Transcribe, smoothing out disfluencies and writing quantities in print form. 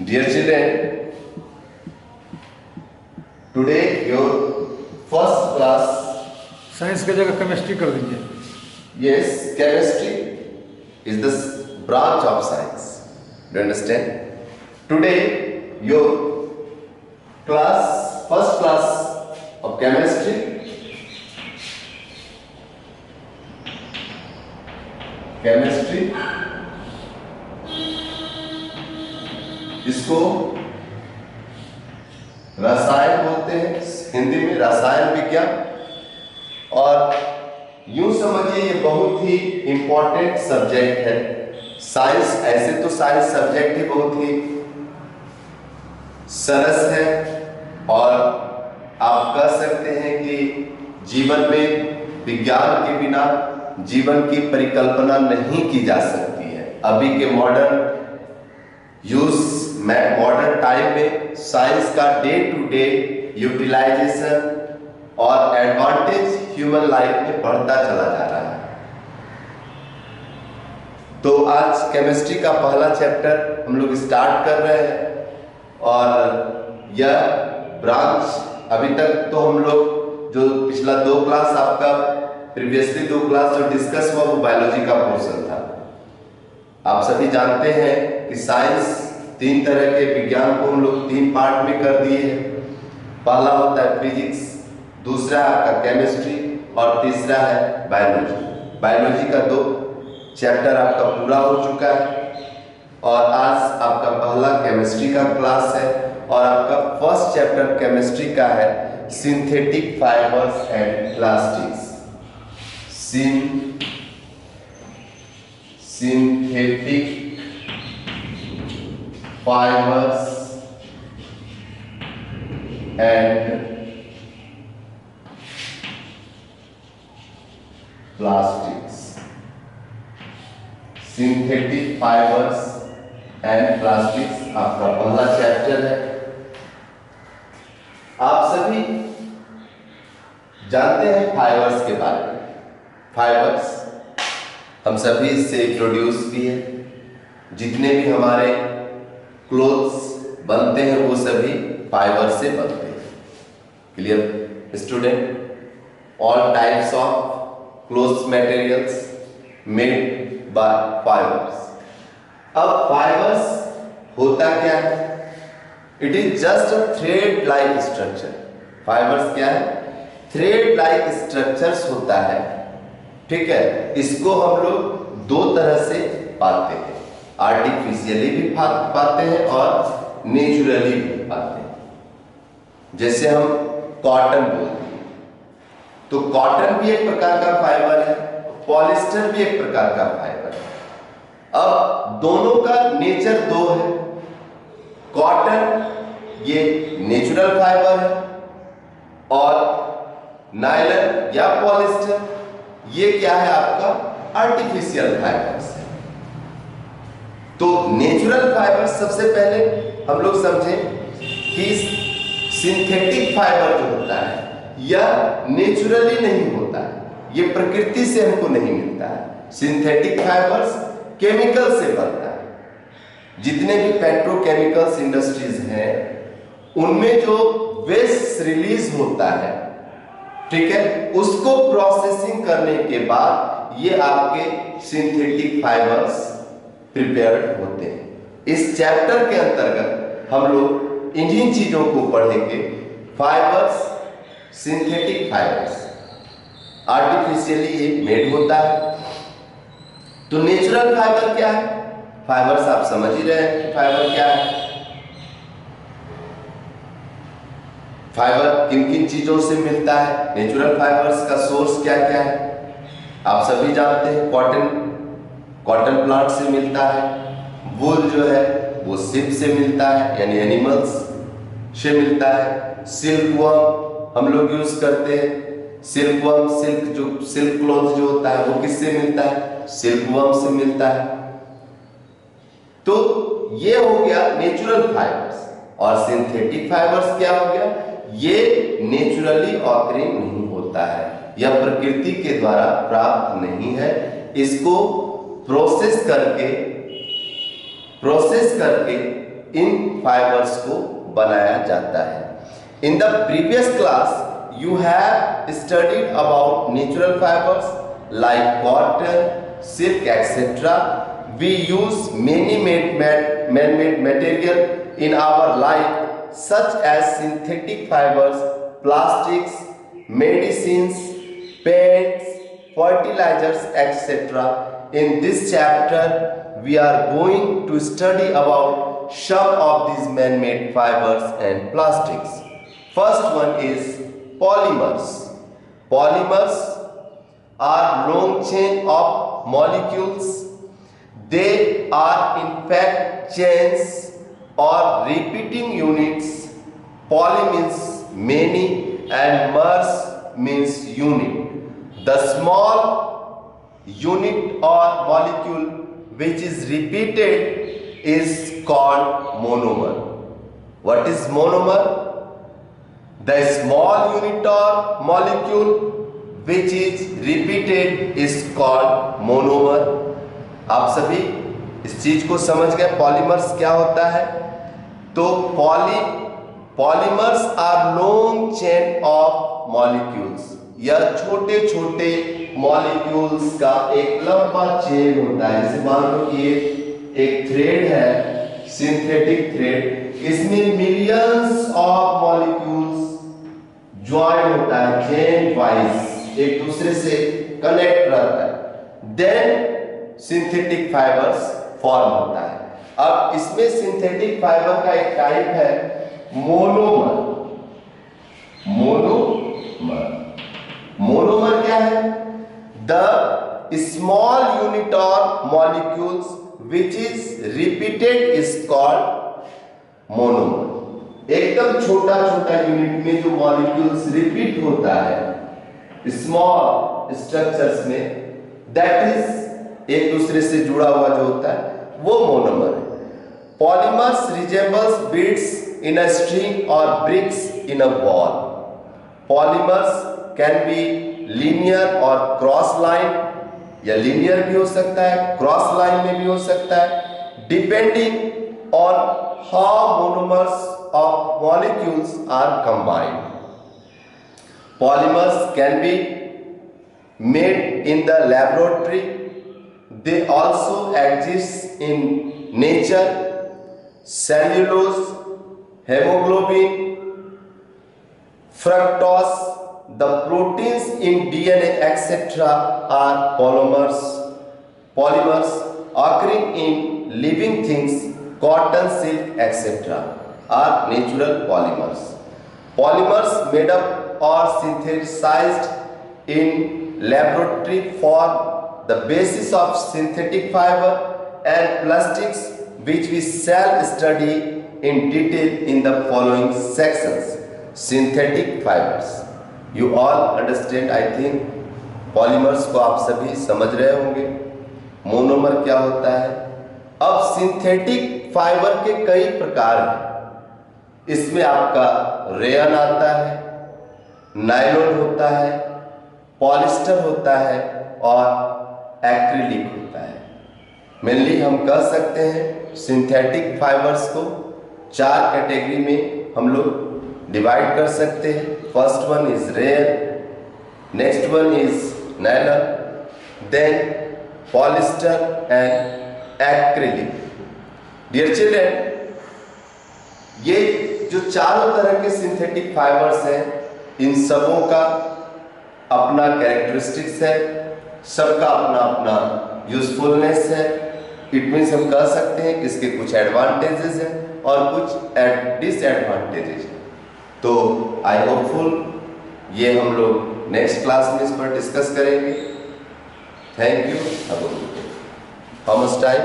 Dear children, today your first class. Science की जगह chemistry कर दीजिए. Yes, chemistry is the branch of science. Do you understand? Today your first class of chemistry. इसको रसायन बोलते हैं, हिंदी में रसायन विज्ञान. और यूं समझिए ये बहुत ही इंपॉर्टेंट सब्जेक्ट है. साइंस ऐसे तो साइंस सब्जेक्ट ही बहुत ही सरस है और आप कह सकते हैं कि जीवन में विज्ञान के बिना जीवन की परिकल्पना नहीं की जा सकती है. अभी के मॉडर्न टाइम में साइंस का डे टू डे यूटिलाइजेशन और एडवांटेज ह्यूमन लाइफ में बढ़ता चला जा रहा है. तो आज केमिस्ट्री का पहला चैप्टर हम लोग स्टार्ट कर रहे हैं और यह ब्रांच अभी तक तो हम लोग जो पिछला 2 क्लास आपका प्रीवियसली 2 क्लास जो डिस्कस हुआ वो बायोलॉजी का पोर्शन था. आप सभी जानते हैं कि साइंस 3 तरह के विज्ञान को हम लोग 3 पार्ट में कर दिए हैं. पहला होता है फिजिक्स, दूसरा आपका केमिस्ट्री और तीसरा है बायोलॉजी. बायोलॉजी का 2 चैप्टर आपका पूरा हो चुका है और आज आपका पहला केमिस्ट्री का क्लास है और आपका फर्स्ट चैप्टर केमिस्ट्री का है synthetic fibres and plastics. Synthetic fibres and plastics. Synthetic fibres and plastics आपका पहला चैप्टर है. आप सभी जानते हैं फाइबर्स के बारे में. फाइबर्स हम सभी इससे इंट्रोड्यूस किए. जितने भी हमारे क्लोथ्स बनते हैं वो सभी फाइबर से बनते हैं. Clear student? All types of clothes materials made by fibres. अब फाइबर्स होता क्या है? It is just a thread like structure. Fibres क्या है? थ्रेड लाइक स्ट्रक्चर्स होता है. ठीक है, इसको हम लोग 2 तरह से पाते हैं. आर्टिफिशियली भी पाते हैं और नेचुरली भी पाते हैं. जैसे हम कॉटन बोलते हैं तो कॉटन भी एक प्रकार का फाइबर है, पॉलिस्टर भी एक प्रकार का फाइबर है. अब दोनों का नेचर 2 है. कॉटन ये नेचुरल फाइबर है और नायलॉन या पॉलिस्टर ये क्या है? आपका आर्टिफिशियल फाइबर्स है. तो नेचुरल फाइबर्स सबसे पहले हम लोग समझें कि सिंथेटिक फाइबर जो होता है यह नेचुरली नहीं होता है, ये प्रकृति से हमको नहीं मिलता है. सिंथेटिक फाइबर्स केमिकल से बनता है. जितने भी पेट्रोकेमिकल्स इंडस्ट्रीज हैं उनमें जो वेस्ट रिलीज होता है, ठीक है, उसको प्रोसेसिंग करने के बाद ये आपके सिंथेटिक फाइबर्स प्रिपेयर्ड होते हैं. इस चैप्टर के अंतर्गत हम लोग इन्हीं चीजों को पढ़ेंगे. फाइबर्स, सिंथेटिक फाइबर्स, आर्टिफिशियली ये मेड होता है. तो नेचुरल फाइबर क्या है? फाइबर्स आप समझ ही रहे हैं फाइबर क्या है. फाइबर किन किन चीजों से मिलता है? नेचुरल फाइबर्स का सोर्स क्या क्या है आप सभी जानते हैं. कॉटन प्लांट से मिलता है. वूल जो है वो सिल्क से मिलता है यानी एनिमल्स से मिलता है. सिल्क वर्म हम लोग यूज करते हैं. सिल्क वर्म, सिल्क क्लॉथ जो होता है वो किससे मिलता है? सिल्क वर्म से मिलता है. तो ये हो गया नेचुरल फाइबर्स. और सिंथेटिक फाइबर्स क्या हो गया? ये नेचुरली ऑकरिंग नहीं होता है, यह प्रकृति के द्वारा प्राप्त नहीं है. इसको प्रोसेस करके प्रोसेस करके इन फाइबर्स को बनाया जाता है। In the previous class you have studied about natural fibres like cotton, silk, etc. We use many man-made material in our life such as synthetic fibers, plastics, medicines, paints, fertilizers, etc. In this chapter we are going to study about some of these man-made fibers and plastics. First one is polymers. Polymers are long chain of molecules. They are in fact chains or repeating units. Poly means many and mers means unit. The small unit or molecule which is repeated is called monomer. What is monomer? The small unit or molecule which is repeated is called monomer. आप सभी इस चीज को समझ गए polymers क्या होता है? तो polymers are long chain of molecules, या छोटे छोटे मॉलिक्यूल्स का एक लंबा चेन होता है। जैसे मान लो कि ये एक थ्रेड है, सिंथेटिक थ्रेड, इसमें मिलियंस ऑफ मॉलिक्यूल्स ज्वाइन होता है, चेन वाइज एक दूसरे से कनेक्ट रहता है, देन सिंथेटिक फाइबर्स फॉर्म होता है। अब इसमें सिंथेटिक फाइबर का एक टाइप है मोनोमर। मोनोमर क्या है? द स्मॉल यूनिट और molecules which is repeated is called monomer. एकदम छोटा छोटा यूनिट में जो मॉलिक्यूल्स रिपीट होता है स्मॉल स्ट्रक्चर्स में, दैट इज एक दूसरे से जुड़ा हुआ जो होता है वो मोनोमर है। Polymers resembles beads in a string और bricks in a wall. Polymers can be linear और क्रॉस लाइन, या लीनियर भी हो सकता है, क्रॉस लाइन में भी हो सकता है, depending on how monomers of molecules are combined. Polymers can be made in the laboratory. They also exist in nature. Cellulose, hemoglobin, fructose, the proteins in DNA, etc. are polymers. Polymers occurring in living things, cotton, silk, etc. are natural polymers. Polymers made up or synthesized in laboratory form the basis of synthetic fiber and plastics, which we shall study in detail in the following sections. Synthetic fibers, you all understand, I think polymers को आप सभी समझ रहे होंगे। Monomer क्या होता है? अब सिंथेटिक फाइबर के कई प्रकार हैं। इसमें आपका रेयन आता है, नायलॉन होता है, पॉलिस्टर होता है और एक्रिलिक होता है। मेनली हम कह सकते हैं सिंथेटिक फाइबर्स को 4 कैटेगरी में हम लोग डिवाइड कर सकते हैं। First one is rayon, next one is nylon, then polyester and acrylic. Dear children, ये जो चारों तरह के सिंथेटिक फाइबर्स हैं, इन सबों का अपना कैरेक्टरिस्टिक्स है, सबका अपना अपना यूजफुलनेस है। इट मीन्स हम कह सकते हैं कि इसके कुछ एडवांटेजेस हैं और कुछ डिसएडवांटेजेस हैं। तो आई होपफुल ये हम लोग नेक्स्ट क्लास में इस पर डिस्कस करेंगे। Thank you. How much time?